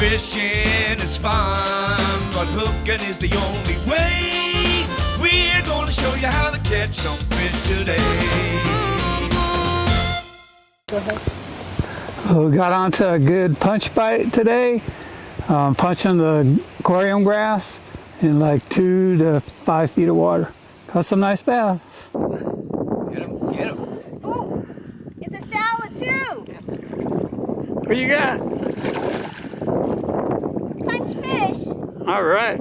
Fishing is fun, but hooking is the only way. We're gonna show you how to catch some fish today. Go ahead. We got onto a good punch bite today. Punching the aquarium grass in like 2 to 5 feet of water. Caught some nice bass. Get him, get him. Oh, it's a salad too. What you got? Punch fish. All right.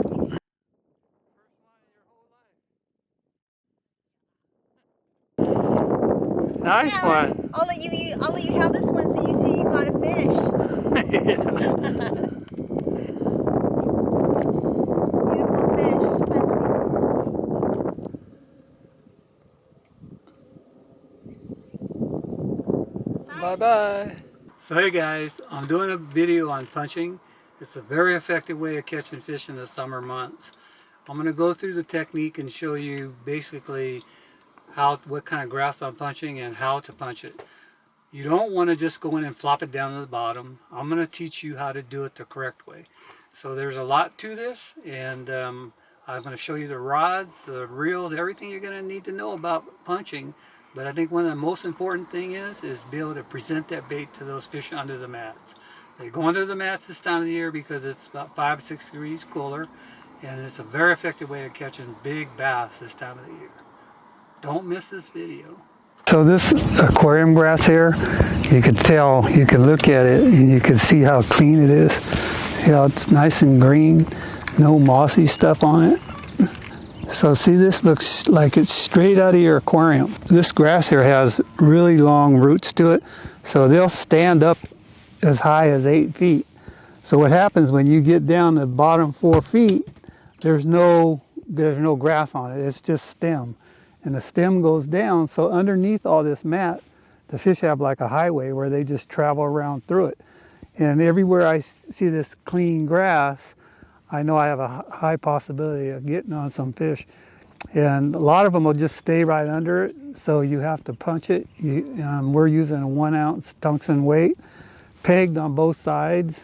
Nice Salad. one. I'll let you have this one so you see you got a fish. Beautiful fish. Bye-bye. So hey guys, I'm doing a video on punching. It's a very effective way of catching fish in the summer months. I'm going to go through the technique and show you basically what kind of grass I'm punching and how to punch it. You don't want to just go in and flop it down to the bottom. I'm going to teach you how to do it the correct way. So there's a lot to this, and I'm going to show you the rods, the reels, everything you're going to need to know about punching. But I think one of the most important thing is be able to present that bait to those fish under the mats. They go under the mats this time of the year because it's about 5 or 6 degrees cooler, and it's a very effective way of catching big bass this time of the year. Don't miss this video. So this aquarium grass here, you can tell, you can look at it and you can see how clean it is. You know, it's nice and green, no mossy stuff on it. So see, this looks like it's straight out of your aquarium. This grass here has really long roots to it, so they'll stand up as high as 8 feet. So what happens when you get down the bottom 4 feet, there's no grass on it, it's just stem. And the stem goes down, so underneath all this mat, the fish have like a highway where they just travel around through it. And everywhere I see this clean grass, I know I have a high possibility of getting on some fish. And a lot of them will just stay right under it, so you have to punch it. We're using a 1 ounce tungsten weight, pegged on both sides,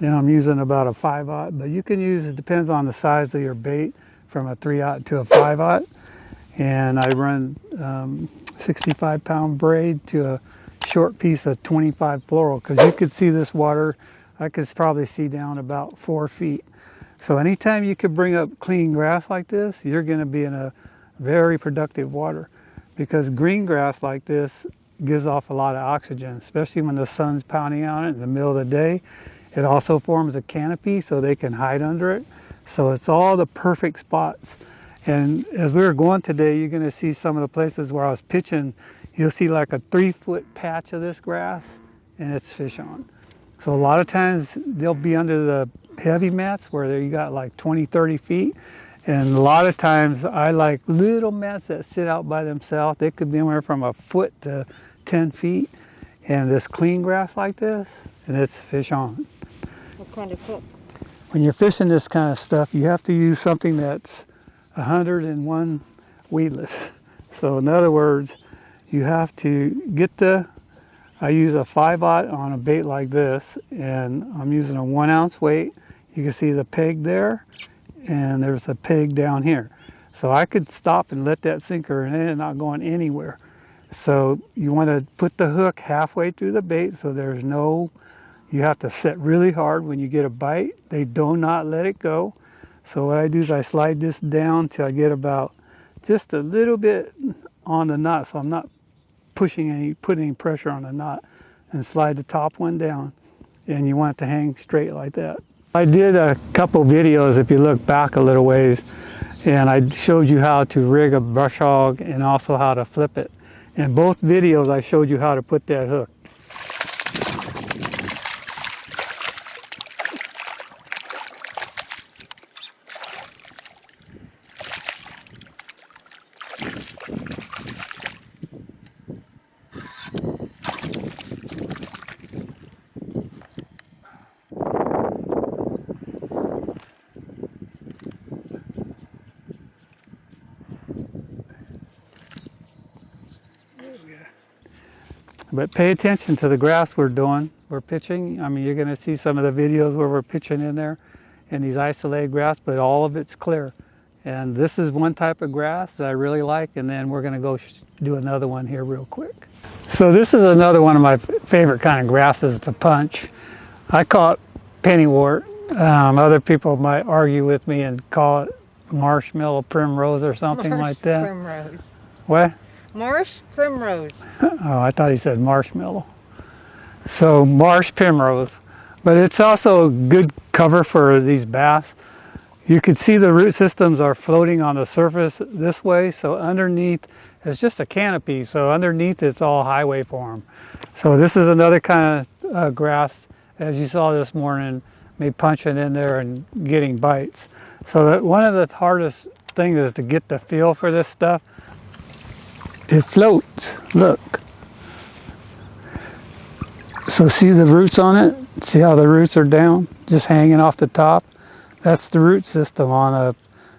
and I'm using about a 5/0, but you can use, it depends on the size of your bait, from a 3/0 to a 5/0. And I run 65-pound braid to a short piece of 25 fluoro, because you could see this water, I could probably see down about 4 feet. So anytime you could bring up clean grass like this, you're going to be in a very productive water, because green grass like this gives off a lot of oxygen, especially when the sun's pounding on it in the middle of the day. It also forms a canopy so they can hide under it. So it's all the perfect spots. And as we were going today, you're going to see some of the places where I was pitching. You'll see like a 3-foot patch of this grass, and it's fish on. So a lot of times they'll be under the heavy mats where you got like 20, 30 feet. And a lot of times I like little mats that sit out by themselves. They could be anywhere from a foot to 10 feet. And this clean grass like this, and it's fish on. What kind of hook? When you're fishing this kind of stuff, you have to use something that's 101 weedless. So in other words, you have to get I use a 5/0 on a bait like this, and I'm using a 1 ounce weight. You can see the peg there, and there's a peg down here. So I could stop and let that sinker, and it's not going anywhere. So you want to put the hook halfway through the bait, so there's you have to set really hard when you get a bite. They do not let it go. So what I do is I slide this down till I get about just a little bit on the knot, so I'm not putting any pressure on the knot, and slide the top one down, and you want it to hang straight like that. I did a couple videos, if you look back a little ways, and I showed you how to rig a brush hog and also how to flip it. In both videos I showed you how to put that hook. But pay attention to the grass we're doing. we're pitching. I mean, you're going to see some of the videos where we're pitching in there in these isolated grass, but all of it's clear. And this is one type of grass that I really like, and then we're going to go do another one here real quick. So this is another one of my favorite kind of grasses to punch. I call it pennywort. Other people might argue with me and call it marshmallow primrose or something like that. Primrose. What? Marsh primrose. Oh, I thought he said marshmallow. So marsh primrose, but it's also a good cover for these bass. You can see the root systems are floating on the surface this way, so underneath it's just a canopy, so underneath it's all highway for them. So this is another kind of grass, as you saw this morning, me punching in there and getting bites. So that one of the hardest things is to get the feel for this stuff. It floats, look. So see the roots on it? See how the roots are down, just hanging off the top? That's the root system on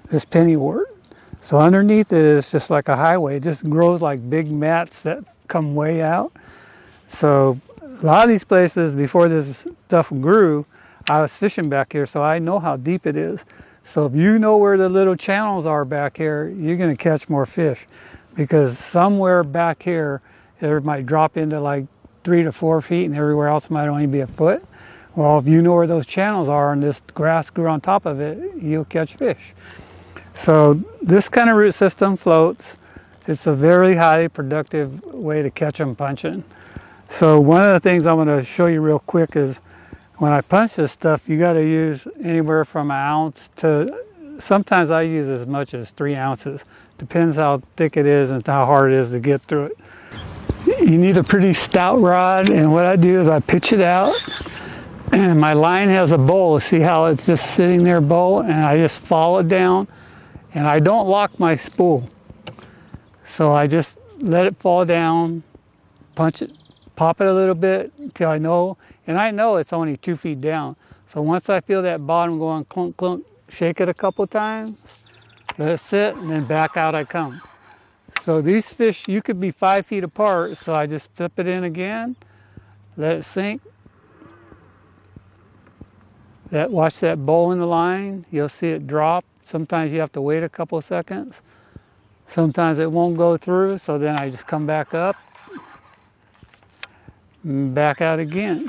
this pennywort. So underneath it is just like a highway. It just grows like big mats that come way out. So a lot of these places, before this stuff grew, I was fishing back here, so I know how deep it is. So if you know where the little channels are back here, you're going to catch more fish. Because somewhere back here, it might drop into like 3 to 4 feet, and everywhere else might only be a foot. Well, if you know where those channels are and this grass grew on top of it, you'll catch fish. So this kind of root system floats. It's a very highly productive way to catch them punching. So one of the things I'm going to show you real quick is when I punch this stuff, you got to use anywhere from 1 ounce to, sometimes I use as much as 3 ounces. Depends how thick it is and how hard it is to get through it. You need a pretty stout rod, and what I do is I pitch it out, and my line has a bowl. See how it's just sitting there, bowl, and I just follow it down, and I don't lock my spool. So I just let it fall down, punch it, pop it a little bit until I know, and I know it's only 2 feet down. So once I feel that bottom going clunk, clunk, shake it a couple times, let it sit, and then back out I come. So these fish, you could be 5 feet apart, so I just flip it in again, let it sink. Watch that bowl in the line, you'll see it drop. Sometimes you have to wait a couple seconds. Sometimes it won't go through, so then I just come back up, and back out again.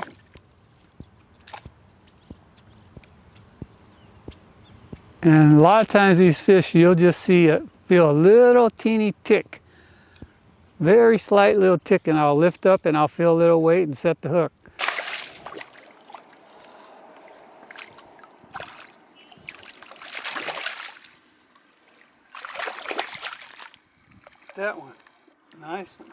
And a lot of times these fish, you'll just see it, feel a little teeny tick, very slight little tick, and I'll lift up and I'll feel a little weight and set the hook. That one, nice one.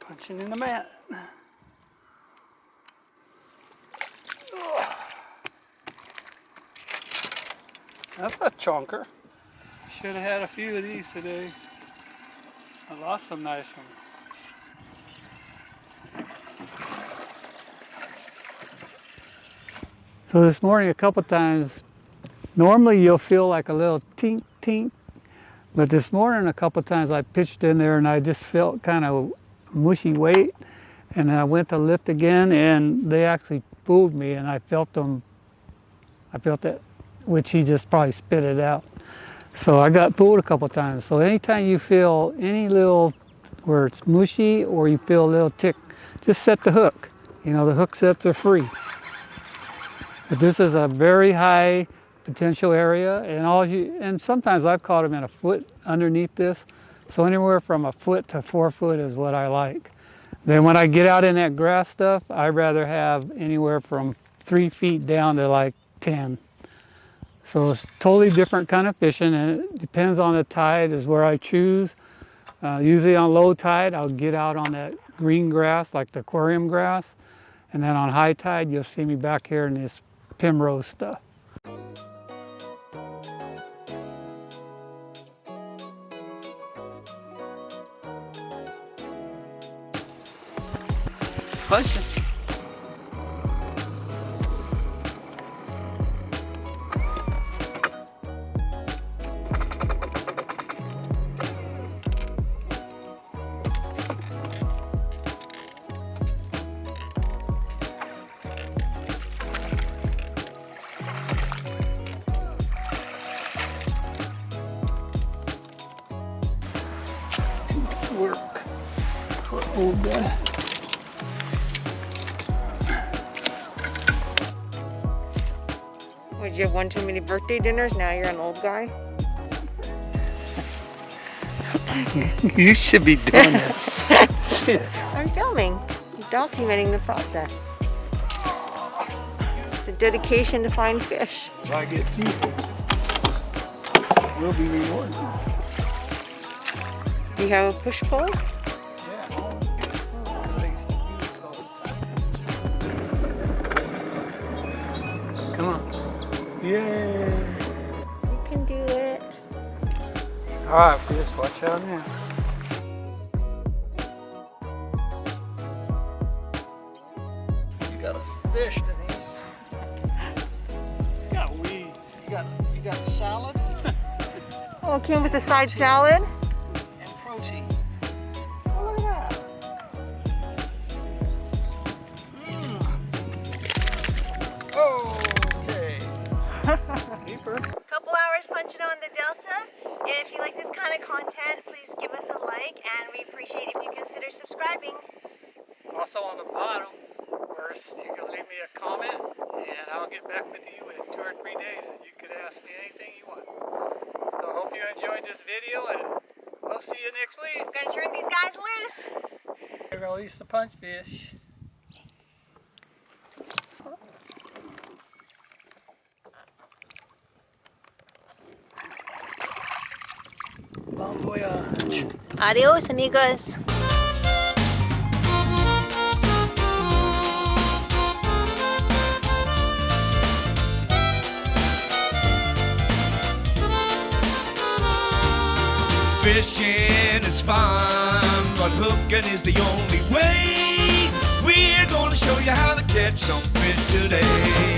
Punching in the mat. That's a chunker. Should have had a few of these today. I lost some nice ones. So this morning a couple times, normally you'll feel like a little tink tink, but this morning a couple times I pitched in there and I just felt kind of mushy weight, and I went to lift again and they actually fooled me, and I felt them, I felt that, which he just probably spit it out. So I got fooled a couple times. So anytime you feel any little, where it's mushy or you feel a little tick, just set the hook. You know, the hook sets are free. But this is a very high potential area, and sometimes I've caught them in a foot underneath this. So anywhere from a foot to 4 foot is what I like. Then when I get out in that grass stuff, I'd rather have anywhere from 3 feet down to like 10. So it's totally different kind of fishing, and it depends on the tide is where I choose. Usually on low tide, I'll get out on that green grass, like the aquarium grass. And then on high tide, you'll see me back here in this primrose stuff. Punch it. old guy. Would you have one too many birthday dinners? Now you're an old guy. You should be doing this. I'm filming, documenting the process. It's a dedication to find fish. If I get people, we'll be rewarded. Do you have a push pole? Come on. Yay! You can do it. Alright, fish, watch out now. You got a fish, Denise. You got weeds. You got a salad Oh, it came with a side salad. and protein. Oh, look at that. Okay. Keeper. Couple hours punching on the Delta. And if you like this kind of content, please give us a like, and we appreciate if you consider subscribing. Also on the bottom, where you can leave me a comment, and I'll get back with you in 2 or 3 days, and you can ask me anything you want. So I hope you enjoyed this video, and we'll see you next week. We're gonna turn these guys loose. Release the punch fish. Bon voyage. Adios, amigos. Fishing is fun, but hooking is the only way. We're gonna show you how to catch some fish today.